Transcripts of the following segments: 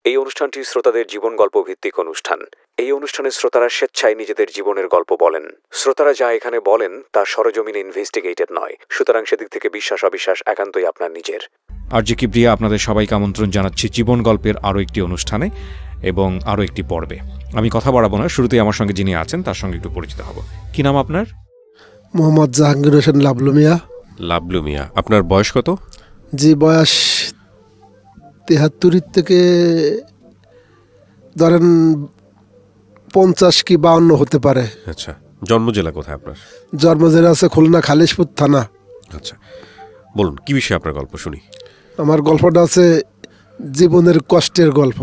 এই অনুষ্ঠানটি শ্রোতাদের জীবন গল্প ভিত্তিক অনুষ্ঠান। এই অনুষ্ঠানে শ্রোতারা স্বেচ্ছায় নিজেদের জীবনের গল্প বলেন। শ্রোতারা যা এখানে বলেন তা সরজমিনে ইনভেস্টিগেটেড নয়, সুতরাং সেদিক থেকে বিশ্বাস অবিশ্বাস একান্তই আপনার নিজের। আরজে কিবরিয়া আপনাদের সবাইকে আমন্ত্রণ জানাচ্ছি জীবন গল্পের আরও একটি অনুষ্ঠানে এবং আরও একটি পর্বে। আমি কথা বাড়াবো না, শুরুতেই আমার সঙ্গে যিনি আছেন তার সঙ্গে একটু পরিচিত হব। কি নাম আপনার? মোহাম্মদ জাহাঙ্গীর হোসেন লাবলু মিয়া। লাবলু মিয়া, আপনার বয়স কত? জি, বয়স ৭৩ থেকে ধরেন ৫০ কি ৫২ হতে পারে। আচ্ছা, জন্ম জেলা কোথায় আপনার? জন্ম জেলা আছে খুলনা খালিশপুর থানা। আচ্ছা, বলুন কি বিষয়ে আপনার গল্প শুনি। আমার গল্পটা আছে জীবনের কষ্টের গল্প।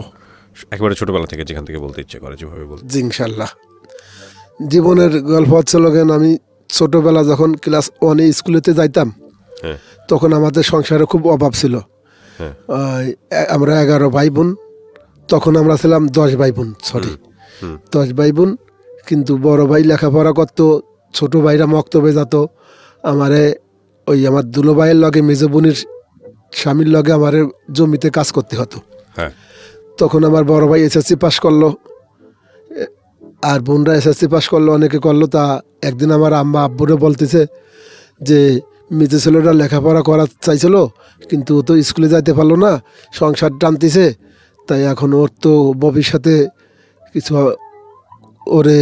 একেবারে ছোটবেলা থেকে যেখান থেকে বলতে ইচ্ছে করে যেভাবে বলতে। জি, ইনশাল্লাহ। জীবনের গল্প হচ্ছে লগেন, আমি ছোটবেলা যখন ক্লাস 1-এ স্কুলেতে যাইতাম, হ্যাঁ তখন আমাদের সংসারে খুব অভাব ছিল। হ্যাঁ আমরা 11 ভাই বোন, তখন আমরা ছিলাম 10 ভাই বোন, 10 ভাই বোন। কিন্তু বড় ভাই লেখাপড়া করতো, ছোট ভাইরা মক্তবে যেত। আমারে ওই আমার দুলো ভাইয়ের লগে মেজো বোনের স্বামীর লগে আমার জমিতে কাজ করতে হতো। হ্যাঁ তখন আমার বড় ভাই এসএসসি পাস করলো, আর বোনরা এসএসসি পাস করলো, অনেকে করলো। তা একদিন আমার আম্মা আব্বুরে বলতেছে যে মেজো ছেলেটা লেখাপড়া করা চাইছিল, কিন্তু ও তো স্কুলে যাইতে পারলো না, সংসার টানতেছে, তাই এখন ওর তো ভবিষ্যতে কিছু ওরে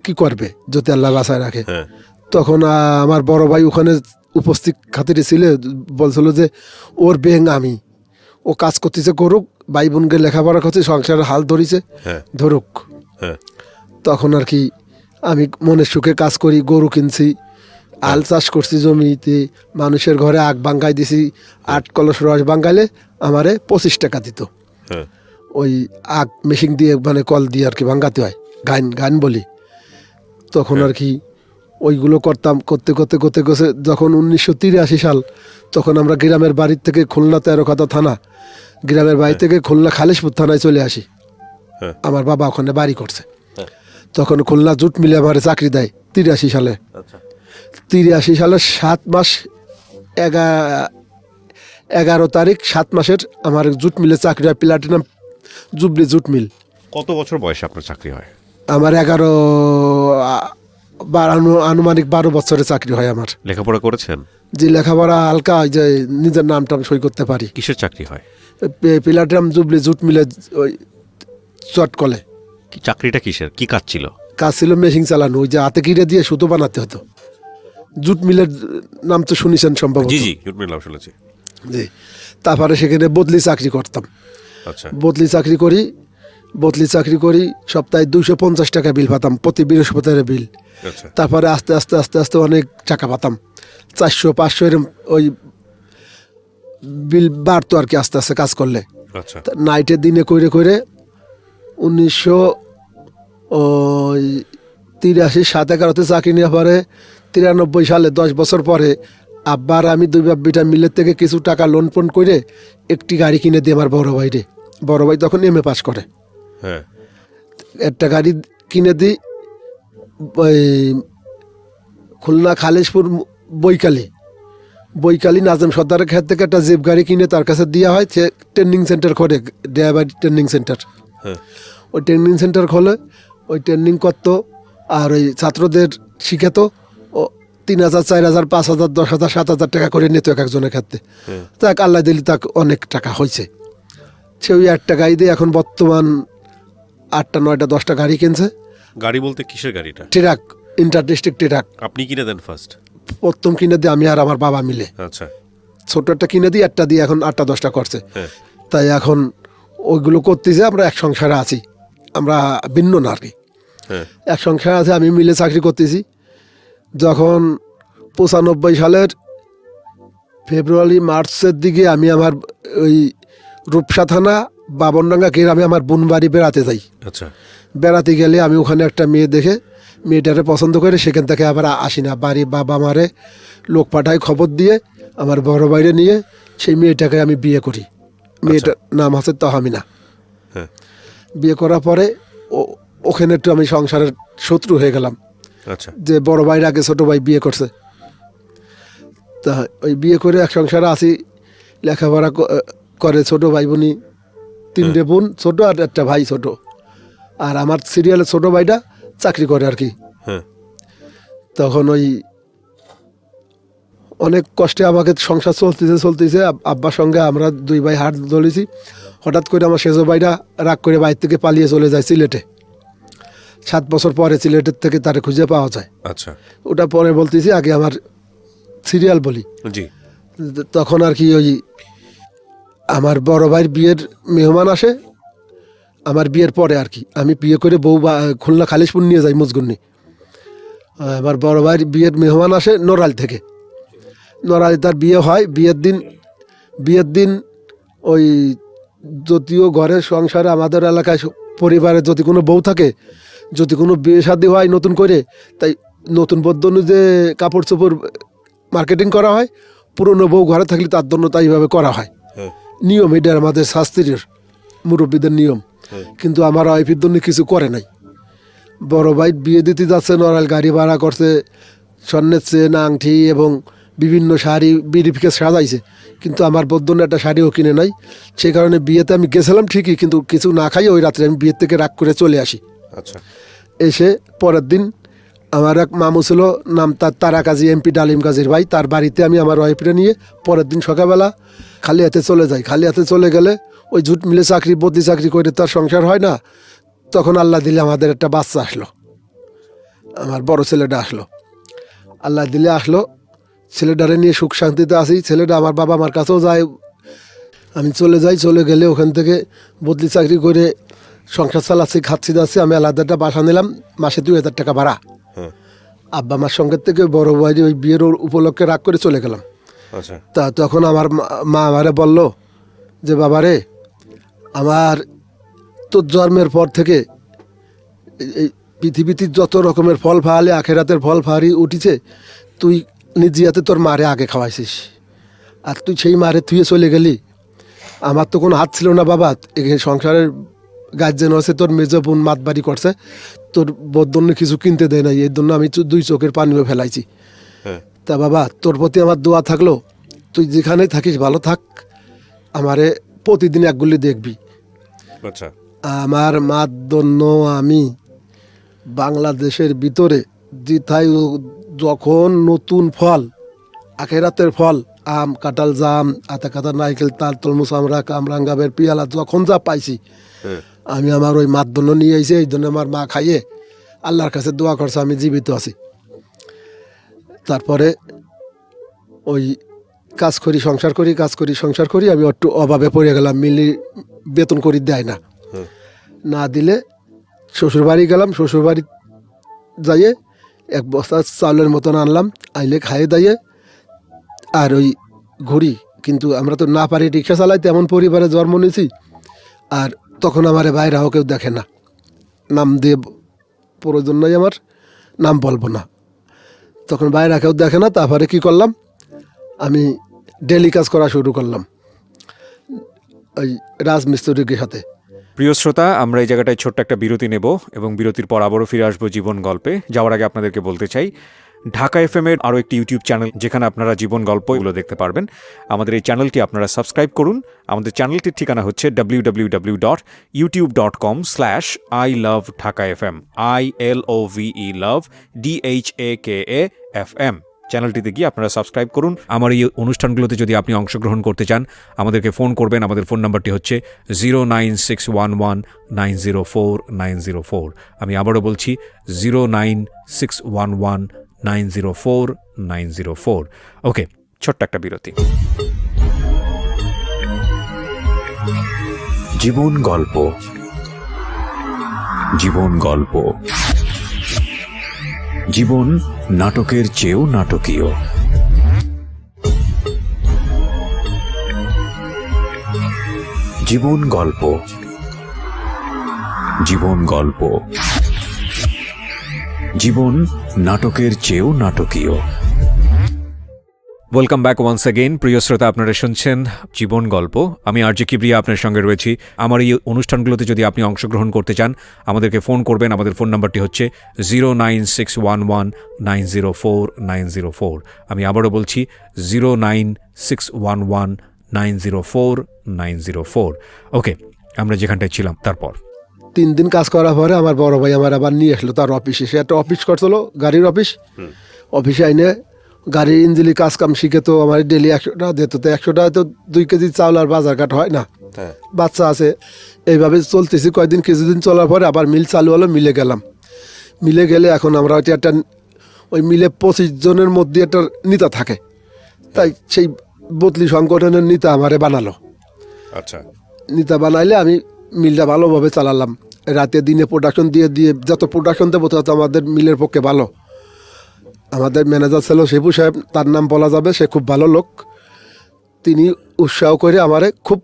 কি করবে যদি আল্লাহ বাঁচায় রাখে। হ্যাঁ তখন আমার বড় ভাই ওখানে উপস্থিত খাতিরে ছিল, বলছিল যে ওর বেং আমি, ও কাজ করতেছে করুক, ভাই বোনকে লেখাপড়া করছে, সংসারের হাল ধরিছে ধরুক। হ্যাঁ তখন আর কি আমি মনের সুখে কাজ করি, গরু কিনছি, আল চাষ করছি জমিতে, মানুষের ঘরে আগ বাঙ্গাই দিছি। 8 কলস রস বাঙ্গাইলে আমারে 25 টাকা দিত। হ্যাঁ ওই আগ মেশিন দিয়ে মানে কল দিয়ে আর কি ভাঙ্গাতে হয়, গান বলি। তখন আর কি ওইগুলো করতাম, করতে করতে করতে করতে যখন 1983 সাল, তখন আমরা গ্রামের বাড়ির থেকে খুলনা 13 থানা, গ্রামের বাড়ি থেকে খুলনা খালিশপুর থানায় চলে আসি। আমার বাবা ওখানে বাড়ি করছে। তখন খুলনা জুট মিলে আমার চাকরি দেয় 83 সালে। 83 সালের 7 মাস 11 তারিখ 7 মাসের আমার জুট মিলে চাকরি হয়, প্লাটিনাম জুবলি জুট মিল। কত বছর বয়সে আপনার চাকরি হয়? আমার আনুমানিক 12 বছরের চাকরি হয় আমার। লেখাপড়া করেছেন? যে লেখাপড়া হালকা, ওই যে নিজের নামটা সই করতে পারি। কিসের চাকরি হয়? প্লাটিনাম জুবলি জুট মিলে, ওই চটকলে। কি চাকরিটা কিসের, কি কাজ ছিল? কাজ ছিল মেশিন চালানো, ওই যে হাতে কিনে দিয়ে সুতো বানাতে হতো। জুট মিলের নাম তো শুনেছেন সম্ভবত। জি জি, জুট মিল নাম শুনেছি। জি, তারপরে সেখানে বদলি চাকরি করতাম। আচ্ছা, বদলি চাকরি করি সপ্তাহে 250 টাকা বিল পাতাম, প্রতি বৃহস্পতিবারের বিল। আচ্ছা, তারপরে আস্তে আস্তে আস্তে আস্তে অনেক টাকা পাতাম, 400-500 এরম ওই বিল বাড়তো আর কি আস্তে আস্তে কাজ করলে। আচ্ছা, নাইটের দিনে করে করে 1983 7-11 চাকরি নেওয়ার পরে 93 সালে 10 বছর পরে আবার আমি 2 বাপ্পিটা মিলের থেকে কিছু টাকা লোন ফোন করে একটি গাড়ি কিনে দিই আমার বড় ভাই তখন MA পাস করে। হ্যাঁ একটা গাড়ি কিনে দিই, ওই খুলনা খালিশপুর বৈকালী নাজম সর্দারের ক্ষেত থেকে একটা জিপ গাড়ি কিনে তার কাছে দেওয়া হয়। সে ট্রেনিং সেন্টার করে, ড্রাইভার ট্রেনিং সেন্টার। ওই ট্রেনিং সেন্টার খোলে, ওই ট্রেনিং করতো, আর ওই ছাত্রদের শিখাতো। ও 3,000 4,000 5,000 10,000 7,000 টাকা করে নিত এক একজনের ক্ষেত্রে। তাক আল্লাহ দিলি তাক অনেক টাকা হয়েছে। সে ওই একটা গাড়ি দিয়ে এখন বর্তমান 8টা 9টা 10টা গাড়ি কিনছে। গাড়ি বলতে কিসের গাড়িটা? Truck, inter district truck. আপনি কিনে দেন ফার্স্ট? প্রথম কিনে দিই আমি আর আমার বাবা মিলে। আচ্ছা, ছোট একটা কিনে দিই, একটা দিয়ে এখন 8টা 10টা করছে। তাই এখন ওইগুলো করতেছে, আমরা এক সংসারে আছি, আমরা ভিন্ন না আর কি। এক সংসারে আছে, আমি মিলে চাকরি করতেছি। যখন 95 সালের ফেব্রুয়ারি মার্চের দিকে আমি আমার ওই রূপসা থানা বাবনডাঙ্গা গ্রামে আমার বোন বাড়ি বেড়াতে যাই। আচ্ছা, বেড়াতে গেলে আমি ওখানে একটা মেয়ে দেখে মেয়েটারে পছন্দ করে সেখান থেকে আবার আসি না বাড়ি। বাবা মারে লোক পাঠায় খবর দিয়ে আমার বড় বাইরে নিয়ে সেই মেয়েটাকে আমি বিয়ে করি। মেয়েটার নাম হচ্ছে তহামিনা। বিয়ে করার পরে ওখানে একটু আমি সংসারের শত্রু হয়ে গেলাম। আচ্ছা, যে বড় ভাইয়ের আগে ছোট ভাই বিয়ে করছে, তা ওই বিয়ে করে এক সংসারে আসি, লেখাপড়া করে ছোট ভাই বোনই তিনটে বোন ছোট আর একটা ভাই ছোট। আর আমার সিরিয়ালের ছোট ভাইটা চাকরি করে আর কি। হ্যাঁ তখন ওই অনেক কষ্টে আমাকে সংসার চলতেছে আব্বার সঙ্গে আমরা দুই ভাই হাত ধরেছি। হঠাৎ করে আমার সেজো ভাইটা রাগ করে বাইর থেকে পালিয়ে চলে যায় সিলেটে। 7 বছর পরে সিলেটের থেকে তারে খুঁজে পাওয়া যায়। আচ্ছা ওটা পরে বলতেছি, আগে আমার সিরিয়াল বলি। জি তখন আর কি ওই আমার বড় ভাইয়ের বিয়ের মেহমান আসে আমার বিয়ের পরে আর কি। আমি বিয়ে করে বউ খুলনা খালিশপুর নিয়ে যাই মুজগুন্নি। আমার বড় ভাইয়ের বিয়ের মেহমান আসে নোরাল থেকে। নোরালি তার বিয়ে হয়। বিয়ের দিন ওই যদিও ঘরের সংসারে আমাদের এলাকায় পরিবারে যদি কোনো বউ থাকে, যদি কোনো বিয়ে শাদী হয় নতুন করে, তাই নতুন বদ্ধ যে কাপড় চোপড় মার্কেটিং করা হয়, পুরনো বউ ঘরে থাকলে তার জন্য তাই এইভাবে করা হয়। হ্যাঁ নিয়ম, এটা আমাদের শাস্ত্রের মুরব্বীদের নিয়ম। কিন্তু আমার ওয়াইফের জন্য কিছু করে নাই। বড় ভাই বিয়ে দিতে যাচ্ছে, নরাল গাড়ি ভাড়া করছে, স্বর্ণের চেন আংটি এবং বিভিন্ন শাড়ি বিড়িফিকে সাজাইছে, কিন্তু আমার বদন একটা শাড়িও কিনে নাই। সেই কারণে বিয়েতে আমি গেছিলাম ঠিকই, কিন্তু কিছু না খাই ওই রাত্রে আমি বিয়ের থেকে রাগ করে চলে আসি। আচ্ছা এসে পরের দিন আমার এক মামু ছিল, নাম তার তারা কাজী, এমপি ডালিম কাজীর ভাই, তার বাড়িতে আমি আমার ওয়াইফটা নিয়ে পরের দিন সকালবেলা খালি হাতে চলে যাই। খালি হাতে চলে গেলে ওই জুট মিলে চাকরি বদলি চাকরি করে তার সংসার হয় না। তখন আল্লাহ দিলে আমাদের একটা বাচ্চা আসলো, আমার বড় ছেলেটা আসলো। আল্লাহ দিলে আসলো, ছেলেটারে নিয়ে সুখ শান্তিতে আসি। ছেলেটা আমার বাবা আমার কাছেও যায়। আমি চলে যাই, চলে গেলে ওখান থেকে বদলি চাকরি করে সংসার চালাচ্ছি, খাচ্ছি যাচ্ছি। আমি আলাদা একটা বাসা নিলাম, মাসে 2000 টাকা ভাড়া। হ্যাঁ আব্বা আমার সঙ্গে থেকে বড় ভাই ওই বিয়ের উপলক্ষে রাগ করে চলে গেলাম। আচ্ছা তা তখন আমার মা আমারে বলল যে, বাবারে, আমার তোর জন্মের পর থেকে এই পৃথিবীতে যত রকমের ফল ফালে আখেরাতের ফল ফারি উঠিছে, তুই নিজে হাতে তোর মারে আগে খাওয়াইছিস, আর তুই সেই মারে থুয়ে চলে গেলি। আমার তো কোনো হাত ছিল না বাবা, এখানে সংসারের গার্জেন আছে, তোর মেজো বোন মাতবাড়ি করছে, তোর বদন্য কিছু কিনতে দেয় নাই, এর জন্য আমি 2 চোখের পানিও ফেলাইছি। হ্যাঁ তা বাবা, তোর প্রতি আমার দোয়া থাকলো, তুই যেখানেই থাকিস ভালো থাক, আমারে প্রতিদিন এক গুলি দেখবি। আচ্ছা আমার মাতদন্য আমি বাংলাদেশের ভিতরে যেথায় যখন নতুন ফল, আখেরাতের ফল, আম, কাঁঠাল, জাম, আতা কাতা, নারকেল, তাল, তরমুজ, আমরা কামরাঙ্গাবের পিয়ালা যখন যা পাইছি, হ্যাঁ আমি আমার ওই মাতদন্য নিয়ে আইছি। এই জন্য আমার মা খাইয়ে আল্লাহর কাছে দোয়া করছে আমি জীবিত আছি। তারপরে ওই কাজ করি সংসার করি, আমি একটু অভাবে পড়ে গেলাম। মিলি বেতন করি দেয় না, হ্যাঁ না দিলে শ্বশুরবাড়ি গেলাম। শ্বশুরবাড়ি যাইয়ে 1 বস্তা চাউলের মতন আনলাম, আইলে খাইয়ে দাইয়ে আর ওই ঘুরি। কিন্তু আমরা তো না পারি রিক্সা চালাইতে, এমন পরিবারে জন্ম নিয়েছি। আর তখন আমার বাইরেও কেউ দেখে না, নাম দিয়ে প্রয়োজন নাই, আমার নাম বলবো না। তখন বাইরে কেউ দেখে না। তারপরে কি করলাম, আমি ডেলি কাজ করা শুরু করলাম ওই রাজমিস্ত্রির সাথে। প্রিয় শ্রোতা, আমরা এই জায়গাটায় ছোট্ট একটা বিরতি নেব এবং বিরতির পর আবারও ফিরে আসবো জীবন গল্পে। যাওয়ার আগে আপনাদেরকে বলতে চাই, ঢাকা এফএম এর আরও একটি ইউটিউব চ্যানেল, যেখানে আপনারা জীবন গল্পগুলো দেখতে পারবেন। আমাদের এই চ্যানেলটি আপনারা সাবস্ক্রাইব করুন। আমাদের চ্যানেলটির ঠিকানা হচ্ছে www.youtube.com/ilovedhakafm, ILOVE love DHAKAFM। চ্যানেলটিতে গিয়ে আপনারা সাবস্ক্রাইব করুন। আমার এই অনুষ্ঠানগুলোতে যদি আপনি অংশগ্রহণ করতে চান, আমাদেরকে ফোন করবেন। আমাদের ফোন নাম্বারটি হচ্ছে 09611904904। আমি আবারও বলছি 09611904904। ওকে, ছোট্ট একটা বিরতি। জীবন গল্প, জীবন গল্প। জীবন নাটকের চেয়েও নাটকীয়। জীবন গল্প, জীবন গল্প। জীবন নাটকের চেয়েও নাটকীয়। Welcome back once again. প্রিয় শ্রোতা, আপনারা শুনছেন জীবন গল্প। আমি আরজে কিবরিয়া আপনার সঙ্গে রয়েছি। আমার এই অনুষ্ঠানগুলোতে যদি আপনি অংশগ্রহণ করতে চান, আমাদেরকে ফোন করবেন। আমাদের ফোন নাম্বারটি হচ্ছে 09611904904। আমি আবারও বলছি 09611904904। ওকে, আমরা যেখানটায় ছিলাম তারপর 3 দিন কাজ করার পরে আমার বড় ভাই আমার আবার নিয়ে আসলো তার অফিসে। সে একটা অফিস করছিল, গাড়ির অফিস। অফিসে আইনে গাড়ির ইঞ্জিলি কাজ কাম শিখে তো আমার ডেলি 100 টাকা দিত। তো 100 টাকা তো 2 কেজি চাউল আর বাজার ঘাট হয় না, হ্যাঁ বাচ্চা আছে। এইভাবে চলতেছি কয়েকদিন, কিছুদিন চলার পরে আবার মিল চালু হলো। মিলে গেলাম। মিলে গেলে এখন আমরা হয়তো একটা ওই মিলে 25 জনের মধ্যে একটা নেতা থাকে, তাই সেই বদলি সংগঠনের নেতা আমারে বানালো। আচ্ছা নেতা বানাইলে আমি মিলটা ভালোভাবে চালালাম। রাতে দিনে প্রোডাকশন দিয়ে দিয়ে যত প্রোডাকশন দেবো তত আমাদের মিলের পক্ষে ভালো। আমাদের ম্যানেজার ছিল শিবু সাহেব, তার নাম বলা যাবে, সে খুব ভালো লোক। তিনি উৎসাহ করে আমারে খুব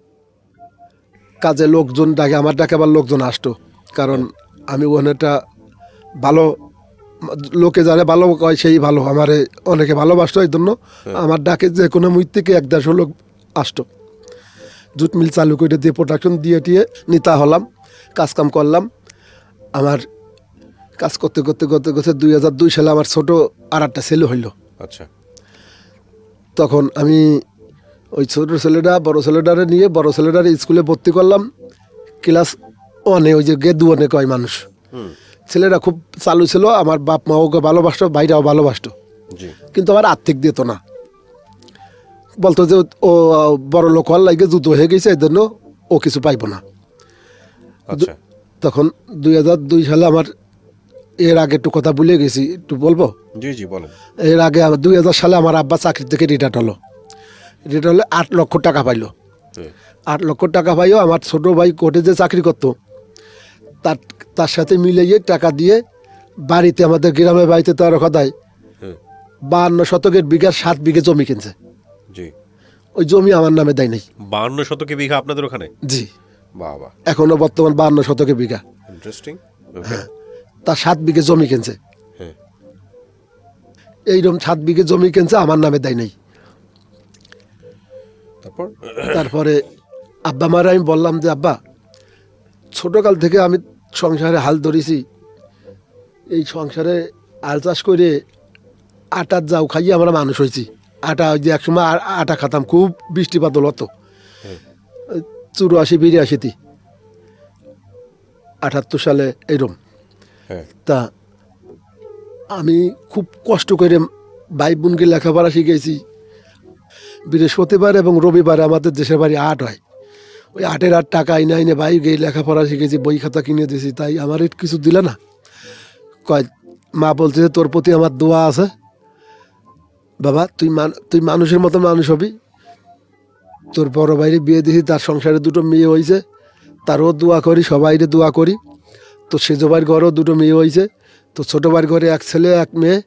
কাজে লোকজন ডাকে, আমার ডাকে আবার লোকজন আসতো, কারণ আমি ওখানে একটা ভালো লোকে যারা ভালো কয় সেই ভালো, আমারে অনেকে ভালোবাসতো। এই জন্য আমার ডাকে যে কোনো মুই থেকে 1-150 লোক আসতো। জুট মিল চালু করে দিয়ে প্রোডাকশন দিয়ে টিয়ে নেতা হলাম, কাজকাম করলাম। আমার কাজ করতে করতে করতে করতে 2002 সালে আমার ছোটো আর একটা ছেলে হইল। আচ্ছা তখন আমি ওই ছোটো ছেলেটা বড় ছেলেটারে নিয়ে বড় ছেলেটারে স্কুলে ভর্তি করলাম, ক্লাস 1-এ। ওই যে গেদু অনেক হয় মানুষ, ছেলেরা খুব চালু ছিল। আমার বাপ মা ওকে ভালোবাসতো, ভাইরাও ভালোবাসতো, জি কিন্তু আমার আর্থিক দিত না। বলতো যে ও বড় লোক হওয়ার লাগে যুদ্ধ হয়ে গেছে, এই জন্য ও কিছু পাইব না। আচ্ছা তখন 2002 সালে আমার, এর আগে একটু কথা ভুলে গেছি, একটু বলবো। জি জি বলেন। এর আগে 2000 সালে আমার আব্বা চাকরি থেকে রিটায়ার্ড হলো। রিটায়ার্ড হলে 8 লক্ষ টাকা পাইলো। 8 লক্ষ টাকা পাইও আমার ছোট ভাই কোর্টে যে চাকরি করতো তার সাথে মিলিয়ে টাকা দিয়ে বাড়িতে, আমাদের গ্রামের বাড়িতে তার কথায় 52 শতকের বিঘার 7 বিঘে জমি কিনছে। জি ওই জমি আমার নামে দেয় নাই। 52 শতকে বিঘা আপনাদের ওখানে? জি, বাবা, এখনো বর্তমান 52 শতকের বিঘা। ইন্টারেস্টিং। তার 7 বিঘে জমি কিনছে। হ্যাঁ এইরকম 7 বিঘে জমি কিনছে, আমার নামে দেয় নাই। তারপর তারপরে আব্বা মারা আমি বললাম যে আব্বা, ছোটকাল থেকে আমি সংসারে হাল ধরেছি, এই সংসারে হাল চাষ করে আটার যাও খাইয়ে আমরা মানুষ হয়েছি। আটা ওই যে একসময় আটা খাতাম, খুব বৃষ্টিপাত হতো 84-82 78 সালে এইরকম। হ্যাঁ তা আমি খুব কষ্ট করে ভাই বোনকে লেখাপড়া শিখেছি। বৃহস্পতিবার এবং রবিবার আমাদের দেশের বাড়ি আট হয়। ওই আটের আর টাকা আইনে আইনে ভাই গিয়ে লেখাপড়া শিখেছি, বই খাতা কিনে দিয়েছি। তাই আমার একটু কিছু দিলে না, কয় মা বলছে যে তোর প্রতি আমার দোয়া আছে বাবা, তুই মানুষের মতো মানুষ হবি। তোর বড় ভাইরে বিয়ে দিয়েছি, তার সংসারে 2টো মেয়ে হয়েছে, তারও দোয়া করি, সবাইরে দোয়া করি। তোর সেজ ভাইয়ের ঘরেও 2টো মেয়ে হয়েছে, তোর ছোটো ভাইয়ের ঘরে 1 ছেলে 1 মেয়ে,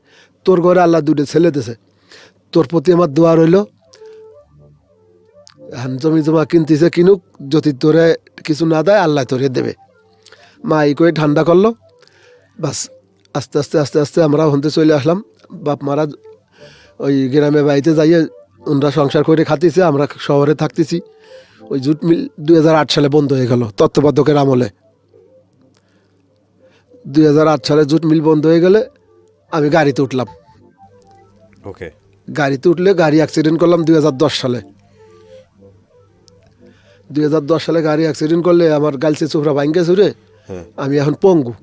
তোর ঘরে আল্লাহ 2টো ছেলে দিয়েছে। তোর প্রতি আমার দোয়া রইল। জমি জমা কিনতেছে কিনুক, যদি তোরে কিছু না দেয় আল্লাহ তোরে দেবে। মা এই করে ঠান্ডা করলো। বাস আস্তে আস্তে আস্তে আস্তে আমরা হতে চলে আসলাম। বাপ মারা ওই গ্রামে বাড়িতে যাইয়ে ওনরা সংসার করে খাতিছে, আমরা শহরে থাকতেছি। ওই জুট মিল 2008 সালে বন্ধ হয়ে গেল, তত্ত্বাবধায়কের আমলে। 2008 সালে জুট মিল বন্ধ হয়ে গেলে আমি গাড়িতে উঠলাম। ওকে গাড়িতে উঠলে গাড়ি অ্যাক্সিডেন্ট করলাম 2010 সালে। 2010 সালে গাড়ি অ্যাক্সিডেন্ট করলে আমার গালছে চোখরা ভাঙ্গে চুরে, আমি এখন পঙ্গু।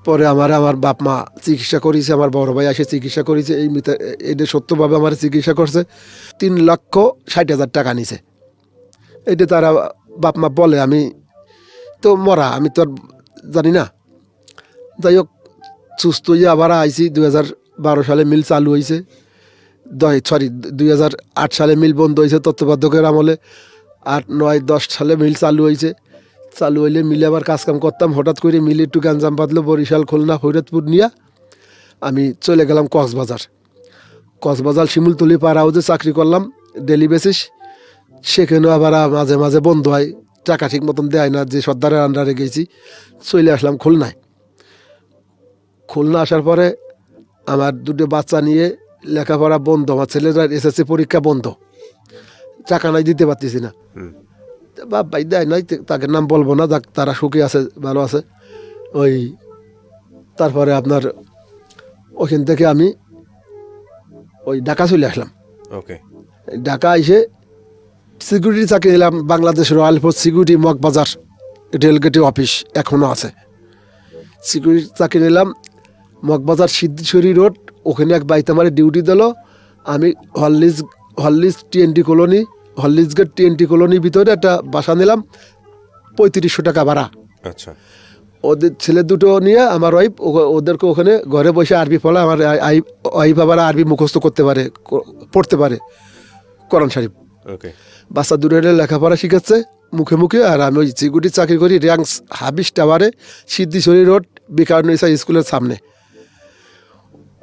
পরে আমার বাপ মা চিকিৎসা করেছে, আমার বড় ভাই এসে চিকিৎসা করেছে। এটা সত্যভাবে আমার চিকিৎসা করছে। 3,60,000 টাকা নিছে। এটা তারা বাপ মা বলে, আমি তো মরা, আমি তো আর জানি না। যাই হোক, সুস্থ হয়ে আবার আইছি। 2012 সালে মিল চালু হয়েছে, 2008 সালে মিল বন্ধ হয়েছে তত্ত্বাবধায়কের আমলে। 8, 9, 10 সালে মিল চালু হয়েছে। চালু হইলে মিলে আবার কাজকাম করতাম। হঠাৎ করে মিলে একটু গাঞ্জাম বাঁধলো, বরিশাল, খুলনা, ফরিদপুর নিয়ে আমি চলে গেলাম কক্সবাজার শিমুলতলি পার হাউসে চাকরি করলাম ডেলি বেসিস। সেখানেও আবার মাঝে মাঝে বন্ধ হয়, টাকা ঠিক মতন দেয় না, যে সর্দারের আন্ডারে গেছি। চলে আসলাম খুলনা আসার পরে আমার 2টো বাচ্চা নিয়ে লেখাপড়া বন্ধ, আমার ছেলেরা SSC পরীক্ষা বন্ধ, টাকা নাই, দিতে পারতেছি না। বাপ ভাই দেয় নাই, তাকে নাম বলবো না, তারা সুখী আছে, ভালো আছে। ওই তারপরে আপনার ওখান থেকে আমি ওই ঢাকা চলে আসলাম। ওকে ঢাকা এসে সিকিউরিটি চাকরি নিলাম Bangladesh royal force security Moghbazar রেলগেটে অফিস এখনও আছে। সিকিউরিটি চাকরি নিলাম মগবাজার সিদ্ধেশ্বরী রোড, ওখানে এক বাইতে আমার ডিউটি দিল। আমি Horlicks TNT colony, Horlicks gate TNT কলোনির ভিতরে একটা বাসা নিলাম, 3500 টাকা ভাড়া। আচ্ছা। ওদের ছেলে দুটো নিয়ে আমার ওয়াইফ ওদেরকে ওখানে ঘরে বসে আরবি পড়া, আমার ওয়াইফ আবার আরবি মুখস্থ করতে পারে, পড়তে পারে কোরআন শরীফ। ওকে। বাচ্চা দুটো লেখাপড়া শিখাচ্ছে মুখে মুখে। আর আমি ওই সিকিউরিটি চাকরি করি র্যাঙ্কস হাবিস টাওয়ারে, সিদ্ধিশ্বরী রোড, বিকারুন্নিসা স্কুলের সামনে।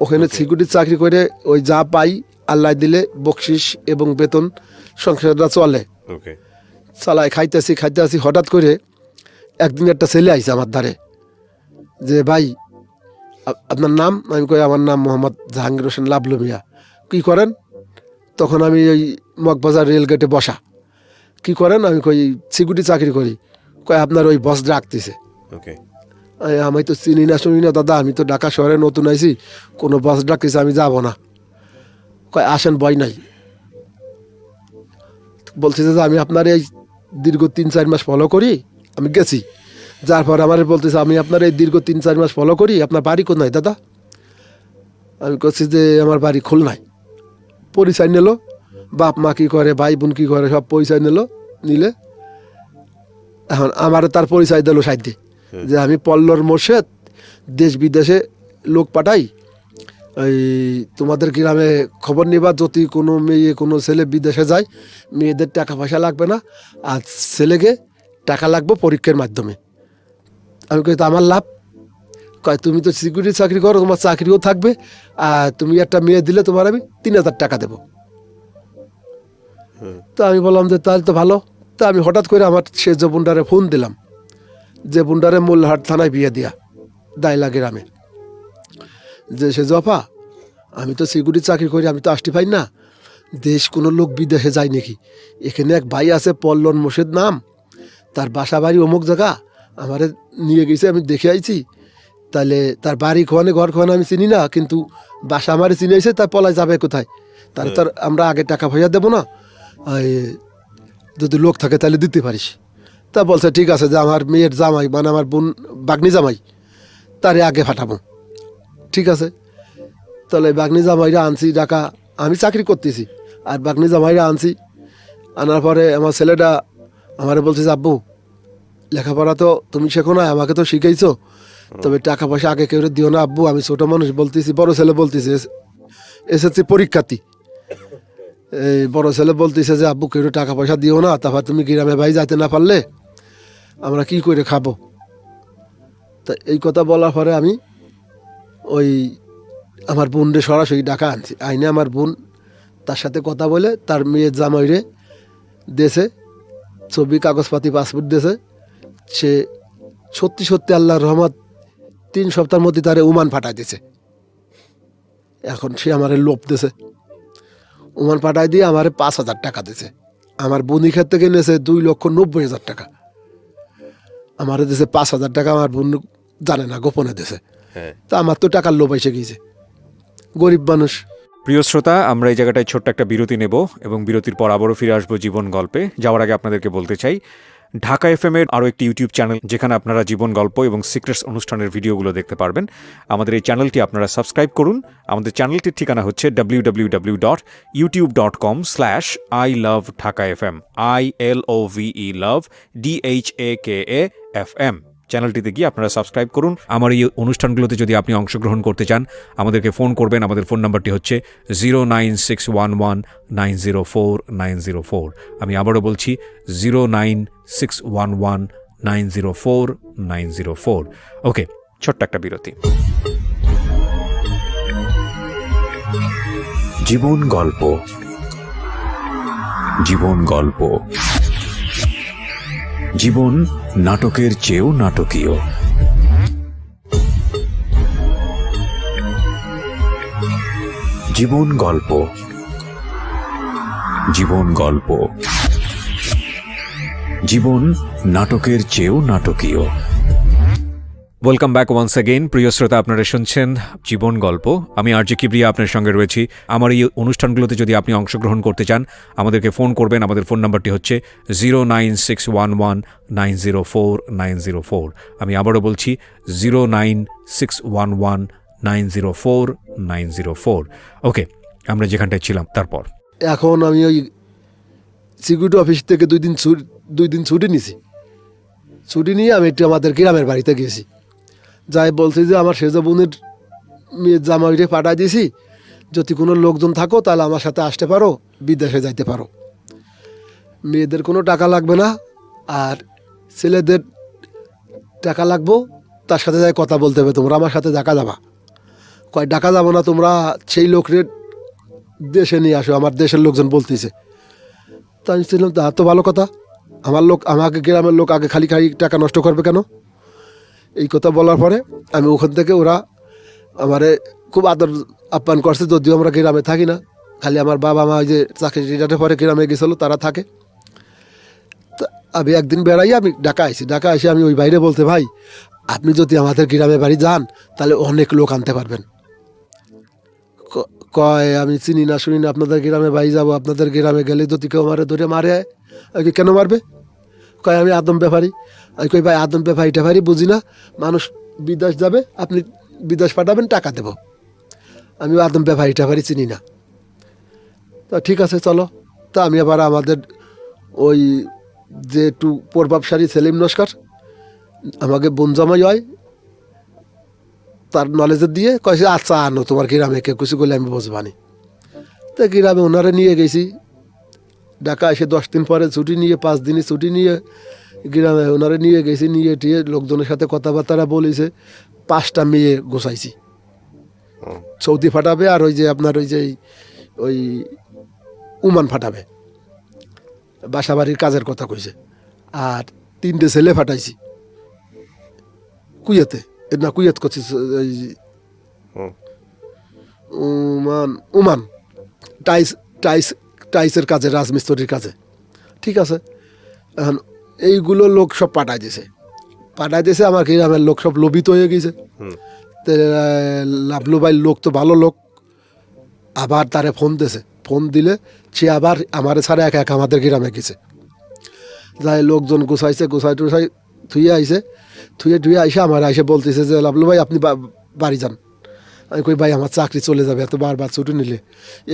ওখানে সিকিউরিটি চাকরি করে ওই যা পাই আল্লাহ দিলে বকশিস এবং বেতন সংসারটা চলে। ওকে। চালায় খাইতে আসি হঠাৎ করে একদিন একটা ছেলে আইছে আমার ধারে, যে ভাই আপনার নাম? আমি কই আমার নাম মোহাম্মদ জাহাঙ্গীর হোসেন লাবলু মিয়া। কী করেন? তখন আমি ওই মগবাজার রেলগেটে বসা। কি করেন? আমি কই সিকিউরিটি চাকরি করি। কয় আপনার ওই বস ডাকতেছে। ওকে। আমি তো চিনি না শুনি না দাদা, আমি তো ঢাকা শহরে নতুন আইছি, কোনো বস ডাকতেছে আমি যাব না। কয় আসেন, ভয় নাই। বলতেছে যে আমি আপনার এই দীর্ঘ 3-4 মাস ফলো করি। আমি গেছি, যার পর আমার বলতেছে আমি আপনার এই দীর্ঘ 3-4 মাস ফলো করি, আপনার বাড়ি কোথায় দাদা? আমি বলছি যে আমার বাড়ি খুলনায়। পরিচয় নিল, বাপ মা কী করে, ভাই বোন কী করে, সব পরিচয় নিলে এখন আমার তার পরিচয় দিল সাইডে, যে আমি পল্লর মোর্শেদ, দেশ বিদেশে লোক পাঠাই, এই তোমাদের গ্রামে খবর নিবা, যদি কোনো মেয়ে কোনো ছেলে বিদেশে যায়, মেয়েদের টাকা পয়সা লাগবে না, আর ছেলেকে টাকা লাগবে পরীক্ষার মাধ্যমে। আমি কই তো আমার লাভ? কয় তুমি তো সিকিউরিটি চাকরি করো, তোমার চাকরিও থাকবে, আর তুমি একটা মেয়ে দিলে তোমার আমি 3000 টাকা দেবো। তো আমি বললাম যে তাহলে তো ভালো। তা আমি হঠাৎ করে আমার সে যে বুন্ডারে ফোন দিলাম, যে বুন্ডারে মোল্লাহাট থানায় বিয়ে দিয়া দাইলা গ্রামে, যে সে জফা আমি তো সিকিউরিটি চাকরি করি, আমি তো আসতে পাই না, দেশ কোনো লোক বিদেশে যায় নাকি? এখানে এক ভাই আছে পল্লন মোর্শেদ নাম, তার বাসা বাড়ি অমুক জায়গা, আমারে নিয়ে গেছে, আমি দেখে আইছি। তাহলে তার বাড়ি খোয়ানে ঘর খোয়ানে আমি চিনি না, কিন্তু বাসা আমারে চিনেছে, তার পলায় যাবে কোথায়? তাহলে তার আমরা আগে টাকা পয়সা দেবো না, যদি লোক থাকে তাহলে দিতে পারিস। তা বলছে ঠিক আছে, যে আমার মেয়ের জামাই মানে আমার বোন বাগনি জামাই, তারে আগে ফাটাবো। ঠিক আছে, তাহলে বাগনি জামাইরা আনছি ঢাকা, আমি চাকরি করতেছি, আর বাগনি জামাইরা আনছি। আনার পরে আমার ছেলেটা আমারে বলছে যে আব্বু লেখাপড়া তো তুমি শেখো না, আমাকে তো শিখাইছো, তবে টাকা পয়সা আগে কেউ দিও না আব্বু, আমি ছোটো মানুষ বলতেছি, বড় ছেলে বলতেছে এসেছি পরীক্ষার্থী, এই বড় ছেলে বলতেছে যে আব্বু কেউ টাকা পয়সা দিও না, তারপর তুমি গ্রামে ভাই যাইতে না পারলে আমরা কি করে খাবো? তা এই কথা বলার পরে আমি ওই আমার বোনরে সরাসরি ডাকা আনছি, আইনে আমার বোন তার সাথে কথা বলে তার মেয়ের জামাইরে দেশে ছবি কাগজপাতি পাসপোর্ট দিয়েছে। সে সত্যি আল্লাহর রহমত 3 সপ্তাহের মধ্যে তারে ওমান পাঠাই দিয়েছে। এখন সে আমারে লোভ দিয়েছে, ওমান পাঠাই দিয়ে আমারে 5000 টাকা দিয়েছে। আমার বোনি ক্ষেত থেকে নিয়েছে 2,90,000 টাকা, আমারে দিয়েছে 5000 টাকা, আমার বোন জানে না, গোপনে দিয়েছে। তা আমার তো টাকার লোভ এসে গিয়েছে, গরিব মানুষ। প্রিয় শ্রোতা, আমরা এই জায়গাটায় ছোট্ট একটা বিরতি নেব এবং বিরতির পর আবারও ফিরে আসবো জীবন গল্পে। যাওয়ার আগে আপনাদেরকে বলতে চাই, ঢাকা এফএম-এর আরও একটি ইউটিউব চ্যানেল, যেখানে আপনারা জীবন গল্প এবং সিক্রেটস অনুষ্ঠানের ভিডিওগুলো দেখতে পারবেন। আমাদের এই চ্যানেলটি আপনারা সাবস্ক্রাইব করুন। আমাদের চ্যানেলটির ঠিকানা হচ্ছে www.youtube.com/ilovedhakafm, ILOVE love DHAKAFM। চ্যানেলটিতে গিয়ে আপনারা সাবস্ক্রাইব করুন। আমার এই অনুষ্ঠানগুলোতে যদি আপনি অংশগ্রহণ করতে চান, আমাদেরকে ফোন করবেন। আমাদের ফোন নাম্বারটি হচ্ছে 09611904904। আমি আবারও বলছি 09611904904। ওকে, ছোট্ট একটা বিরতি। জীবন গল্প, জীবন গল্প। জীবন নাটকের চেয়েও নাটকীয়। জীবন গল্প, জীবন গল্প। জীবন নাটকের চেয়েও নাটকীয়। ওয়েলকাম ব্যাক ওয়ান্স অ্যাগেইন প্রিয় শ্রোতা, আপনারা শুনছেন জীবন গল্প। আমি আরজি কিবরিয়া আপনার সঙ্গে রয়েছি। আমার এই অনুষ্ঠানগুলোতে যদি আপনি অংশগ্রহণ করতে চান, আমাদেরকে ফোন করবেন। আমাদের ফোন নাম্বারটি হচ্ছে 09611904904। আমি আবারও বলছি 09611904904। ওকে, আমরা যেখানটায় ছিলাম তারপর এখন আমি ওই সিকিউরিটি অফিস থেকে দুই দিন ছুটি নিছি। ছুটি নিয়ে আমি একটু আমাদের গ্রামের বাড়িতে গেছি। যাই বলছি যে আমার সেজো বোনের মেয়ের জামাইরে পাঠাই দিয়েছি, যদি কোনো লোকজন থাকো তাহলে আমার সাথে আসতে পারো, বিদেশে যাইতে পারো। মেয়েদের কোনো টাকা লাগবে না, আর ছেলেদের টাকা লাগবো, তার সাথে যাই কথা বলতে হবে। তোমরা আমার সাথে ডাকা যাবা। কয় ডাকা যাবো না, তোমরা সেই লোকের দেশে নিয়ে আসো, আমার দেশের লোকজন বলতেছে। তা আমি ছিলাম, তা তো ভালো কথা, আমাকে গ্রামের লোক আগে খালি টাকা নষ্ট করবে কেন? এই কথা বলার পরে আমি ওখান থেকে, ওরা আমারে খুব আদর আপ্যায়ন করছে, যদিও আমরা গ্রামে থাকি না, খালি আমার বাবা মা ওই যে চাকরি রিটার্নের পরে গ্রামে গেছিলো তারা থাকে। তা আমি একদিন বেড়াই, আমি ঢাকা এসে আমি ওই বাইরে বলতে, ভাই আপনি যদি আমাদের গ্রামে বাড়ি যান তাহলে অনেক লোক আনতে পারবেন। কয় আমি চিনি না শুনি না, আপনাদের গ্রামে বাড়ি যাবো, আপনাদের গ্রামে গেলে যদি কেউ মারে ধরে মারে, আমি কেন মারবে? কয় আমি আদম ব্যাপারী। আমি কই ভাই আদম ব্যাপারী বুঝি না, মানুষ বিদেশ যাবে, আপনি বিদেশ পাঠাবেন, টাকা দেব। আমি আদম ব্যাপারী চিনি না। তা ঠিক আছে চলো। তা আমি আবার আমাদের ওই যে একটু প্রভাবশালী সেলিম নস্কর, আমাকে বনজামাই হয়, তার নলেজে দিয়ে কয়েছে আচ্ছা আনো তোমার গ্রামে কে কিছু করলে আমি বুঝবানি। তো গ্রামে ওনারা নিয়ে গেছি। ঢাকা এসে 10 দিন পরে ছুটি নিয়ে, 5 দিনই ছুটি নিয়ে গ্রামে ওনারা নিয়ে গেছি। নিয়ে টিয়ে লোকজনের সাথে কথাবার্তা বলেছে। 5টা মেয়ে গোছাইছি, সৌদি ফাটাবে, আর ওই যে আপনার ওই যে ওই উমান ফাটাবে, বাসা বাড়ির কাজের কথা কইছে। আর 3টে ছেলে ফাটাইছি কুয়েতে, না কুয়েত করছি, ওই উমান টাইসের কাজে, রাজমিস্ত্রির কাজে। ঠিক আছে, এখন এইগুলো লোক সব পাঠাই দিয়েছে। আমার গ্রামের লোক সব লোভিত হয়ে গেছে। লাভলু ভাই লোক তো ভালো লোক, আবার তারে ফোন দিলে সে আবার আমার ছাড়া একা আমাদের গ্রামে গেছে। যাই লোকজন গুছাই থুয়ে আইসে আমার আইসে বলতেছে যে লাভলু ভাই আপনি বাড়ি যান। আমি কই ভাই আমার চাকরি চলে যাবে, এত বারবার ছুটি নিলে।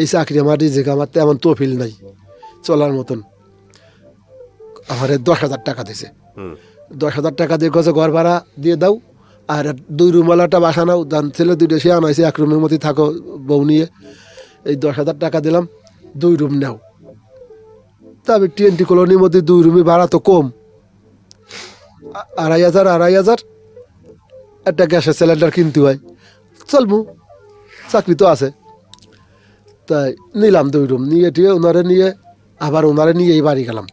এই চাকরি আমার রিজেক, আমার তেমন তহবিল নাই চলার মতন। আমার 10,000 টাকা দিয়েছে। 10,000 টাকা দিয়ে গেছে ঘর ভাড়া দিয়ে দাও, আর 2 রুমওয়ালাটা বাসা নাও, ছেলে 2টা সে আনাইছে, 1 রুমের মধ্যে থাকো বউ নিয়ে। এই 10,000 টাকা দিলাম, 2 রুম নাও। তা আমি TNT কলোনির মধ্যে 2 রুমে ভাড়া তো কম, 2,500 একটা গ্যাসের সিলিন্ডার কিনতে হয়, চলবো, চাকরি তো আছে। তাই নিলাম 2 রুম, নিয়ে টিয়ে ওনারে নিয়ে এই বাড়ি গেলাম।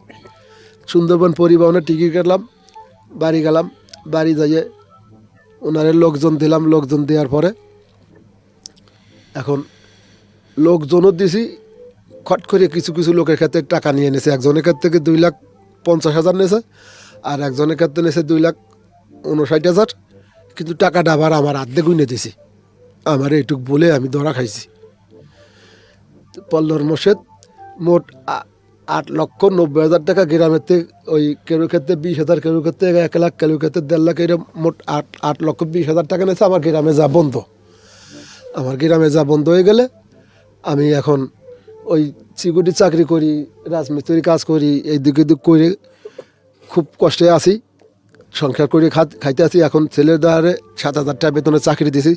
সুন্দরবন পরিবহনের টিকিট কাটলাম, বাড়ি গেলাম। বাড়ি যাইয়ে ওনারে লোকজন দিলাম। লোকজন দেওয়ার পরে এখন লোকজনও দিছি, খট করে কিছু লোকের ক্ষেত্রে টাকা নিয়ে নিয়েছে। একজনের ক্ষেত্রে থেকে 2,50,000 নিয়েছে, আর একজনের ক্ষেত্রে নিয়েছে 2,59,000। কিন্তু টাকাটা আবার আমার আর্ধেক গুনে দিছি। আমার এইটুক বলে আমি ধরা খাইছি। পল্লর মোর্শেদ মোট 8,90,000 টাকা গ্রামের থেকে, ওই কেউ ক্ষেত্রে 20,000, কেউ ক্ষেত্রে 1 লাখ, কেউ ক্ষেত্রে 1.5 লাখ, এরকম মোট 8,20,000 টাকা নিয়েছে। আমার গ্রামে যা বন্ধ, হয়ে গেলে আমি এখন ওই সিকিউরিটি চাকরি করি, রাজমিস্ত্রির কাজ করি, এই দিকে করে খুব কষ্টে আছি, সংসার করে খাইতে আছি। এখন ছেলের দ্বারে 7,000 টাকা বেতনের চাকরি দিছি।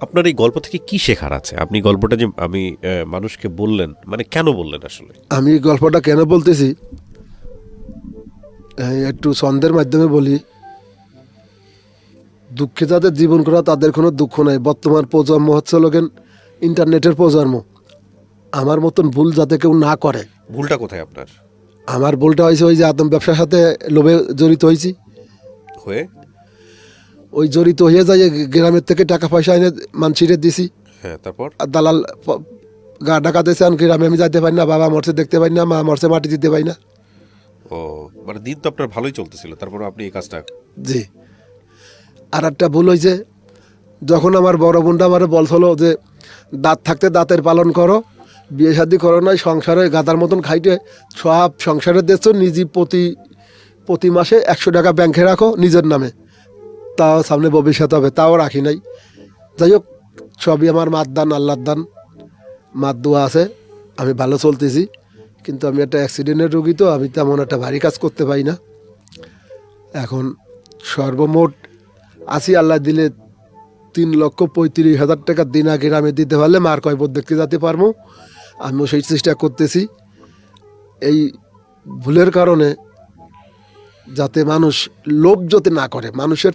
আপনার এই গল্প থেকে কি শেখার আছে? আপনি গল্পটা যে আমি মানুষকে বললেন, মানে কেন বললেন আসলে? আমি গল্পটা কেন বলতেছি একটু ছন্দের মাধ্যমে বলি। দুঃখে যাদের জীবন করা তাদের কোনো দুঃখ নাই। বর্তমান প্রজন্ম হচ্ছে লোকেন ইন্টারনেটের প্রজন্ম। আমার মতন ভুল যাতে কেউ না করে। ভুলটা কোথায় আপনার? আমার ভুলটা হয়েছে ওই যে আদম ব্যবসার সাথে লোভে জড়িত হয়েছি। ওই জড়িত হয়ে যায়, গ্রামের থেকে টাকা পয়সা এনে মানসিরে দিছি। হ্যাঁ, তারপর দালাল গা ডাকা দিয়েছে। গ্রামে আমি যাইতে পারি না, বাবা মরছে দেখতে পাই না, মা মরছে মাটি দিতে পারি না। ও, মানে দিন তো আপনার ভালোই চলতেছিল, তারপর আপনি এই কাজটা। জি, আর একটা ভুল হয়েছে, যখন আমার বড় বোনটা আমার বলছিল যে দাঁত থাকতে দাঁতের পালন করো, বিয়ে শাদি করো নাই, সংসারে গাদার মতন খাইতে সব সংসারের দেশ নিজে প্রতি মাসে 100 টাকা ব্যাংকে রাখো নিজের নামে, তাও সামনে ভবিষ্যৎ হবে, তাও রাখি নাই। যাই হোক, সবই আমার মার দান, আল্লাহর দান, মার দোয়া আছে, আমি ভালো চলতেছি। কিন্তু আমি একটা অ্যাক্সিডেন্টের রোগী, তো আমি তেমন একটা ভারী কাজ করতে পারি না। এখন সর্বমোট আছি আল্লাহ দিলে 3,35,000 টাকা দিন আগে আমি দিতে পারলে মার কয়বর দেখতে যেতে পারবো। আমিও সেই চেষ্টা করতেছি। এই ভুলের কারণে যাতে মানুষ লোভ যাতে না করে, মানুষের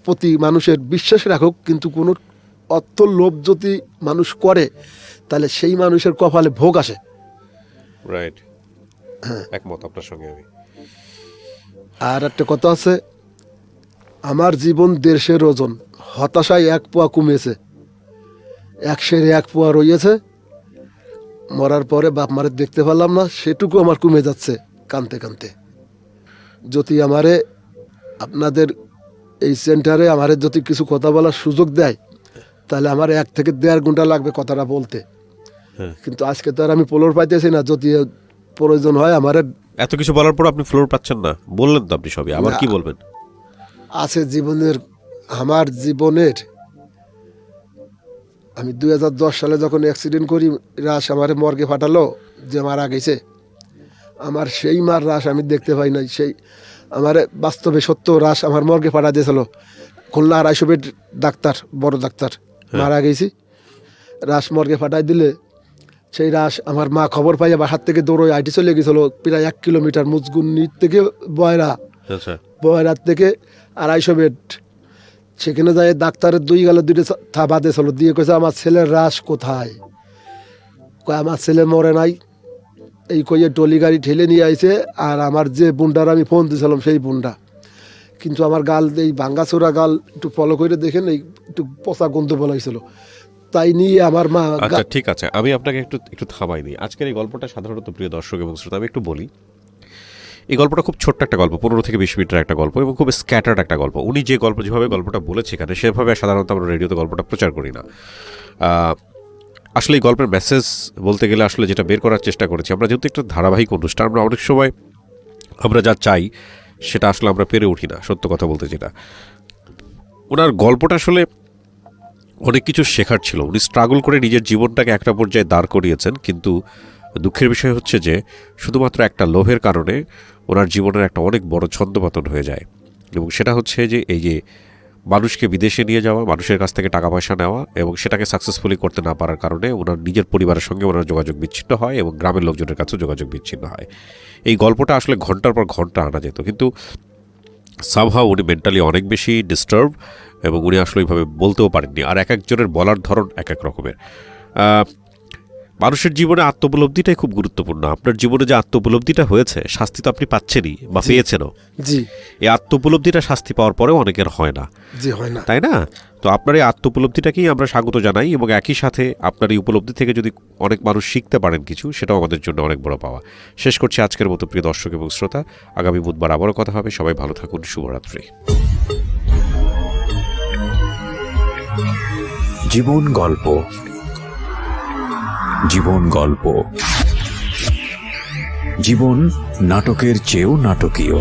প্রতি মানুষের বিশ্বাস রাখুক, কিন্তু কোনো অর্থ লোভ যদি মানুষ করে তাহলে সেই মানুষের কপালে ভোগ আসে। রাইট, একমত আপনার সঙ্গে আমি। আর একটা কথা আছে, আমার জীবন 1.5 ওজন, হতাশায় 1 পোয়া কমেছে, 1 পোয়া রয়েছে। মরার পরে বাপ মারে দেখতে পারলাম না, সেটুকু আমার কমে যাচ্ছে কানতে কানতে। যদি আমারে আপনাদের এই সেন্টারে আমারে যদি কিছু কথা বলার সুযোগ দেয়, তাহলে আমার 1 থেকে 1.5 ঘন্টা লাগবে কথাটা বলতে। কিন্তু আজকে তো আর আমি ফ্লোর পাইতেছি না। যদি প্রয়োজন হয় আমার এত কিছু বলার পর আপনি ফ্লোর পাচ্ছেন না, বললেন তো আপনি সবই, আবার কি বলবেন? আছে জীবনের, আমার জীবনের, আমি 2010 সালে যখন অ্যাক্সিডেন্ট করি, রাশ আমার মর্গে ফাটালো, যে মারা গেছে, আমার সেই মার রাশ আমি দেখতে পাই নাই। সেই আমার বাস্তবে সত্য রাশ আমার মর্গে ফাটা দিয়েছিল। খুলনা 250 বেড ডাক্তার, বড় ডাক্তার, মারা গেছি। রাশ মর্গে ফাটাই দিলে সেই রাশ আমার মা খবর পাইয়া বাসার থেকে দৌড়ে আইটি চলে গেছিলো প্রায় 1 কিলোমিটার, মুজগুন্নির থেকে বয়রার থেকে 250 বেড। সেখানে যাই ডাক্তারের 2 গেল, 2টা থাবা দিয়েছিল, দিয়ে কয়েছে আমার ছেলের রাশ কোথায়? কয় আমার ছেলে মরে নাই। এই কইয়ে টলি গাড়ি ঠেলে নিয়ে আইছে। আর আমার যে বুন্ডার আমি ফোন দিয়েছিলাম, সেই বুন্ডা কিন্তু আমার গাল, এই ভাঙ্গাচোরা গাল একটু ফলো করে দেখেন, এই একটু পচা গন্ধ বলাইছিল, তাই নিয়ে আমার মা। আচ্ছা ঠিক আছে, আমি আপনাকে একটু থামাই দিই। আজকের এই গল্পটা সাধারণত প্রিয় দর্শক এবং শ্রোতা, আমি একটু বলি। এই গল্পটা খুব ছোট্ট একটা গল্প, 15 থেকে 20 মিনিটের একটা গল্প, এবং খুব স্ক্যাটার্ড একটা গল্প। উনি যেভাবে গল্পটা বলেছে এখানে, সেভাবে সাধারণত আমরা রেডিওতে গল্পটা প্রচার করি না। আসলে এই গল্পের মেসেজ বলতে গেলে আসলে যেটা বের করার চেষ্টা করেছি, আমরা যেহেতু একটা ধারাবাহিক অনুষ্ঠান, আমরা অনেক সময় আমরা যা চাই সেটা আসলে আমরা পেরে উঠি না, সত্য কথা বলতে। যেটা ওনার গল্পটা আসলে অনেক কিছু শেখার ছিল। উনি স্ট্রাগল করে নিজের জীবনটাকে একটা পর্যায়ে দাঁড় করিয়েছেন, কিন্তু দুঃখের বিষয় হচ্ছে যে শুধুমাত্র একটা লোভের কারণে ওনার জীবনের একটা অনেক বড় ছন্দপতন হয়ে যায়। এবং সেটা হচ্ছে যে এই যে মানুষকে বিদেশে নিয়ে যাওয়া, মানুষের কাছ থেকে টাকা পয়সা নেওয়া, এবং সেটাকে সাকসেসফুলি করতে না পারার কারণে ওনার নিজের পরিবারের সঙ্গে ওনার যোগাযোগ বিচ্ছিন্ন হয় এবং গ্রামের লোকজনের কাছেও যোগাযোগ বিচ্ছিন্ন হয়। এই গল্পটা আসলে ঘন্টার পর ঘন্টা আনা যেত, কিন্তু সামহাউ উনি মেন্টালি অনেক বেশি ডিস্টার্ব, এবং উনি আসলে ওইভাবে বলতেও পারেননি। আর এক একজনের বলার ধরন এক এক রকমের। মানুষের জীবনে আত্মোপলব্ধিটাই খুব গুরুত্বপূর্ণ। আপনার জীবনে যে আত্মোপলব্ধিটা হয়েছে, শাস্তি তো আপনি পাচ্ছেনই বা পেয়েছেনও। জি, এই আত্মোপলব্ধিটা শাস্তি পাওয়ার পরেও অনেকের হয় না, জি হয় না, তাই না? তো আপনার এই আত্মোপলব্ধিটাকেই আমরা স্বাগত জানাই, এবং একই সাথে আপনার এই উপলব্ধি থেকে যদি অনেক মানুষ শিখতে পারেন কিছু, সেটাও আমাদের জন্য অনেক বড় পাওয়া। শেষ করছি আজকের মতো প্রিয় দর্শক এবং শ্রোতা। আগামী বুধবার আবারও কথা হবে। সবাই ভালো থাকুন। শুভরাত্রি। জীবন গল্প, জীবন গল্প, জীবন নাটকের চেয়েও নাটকীয়।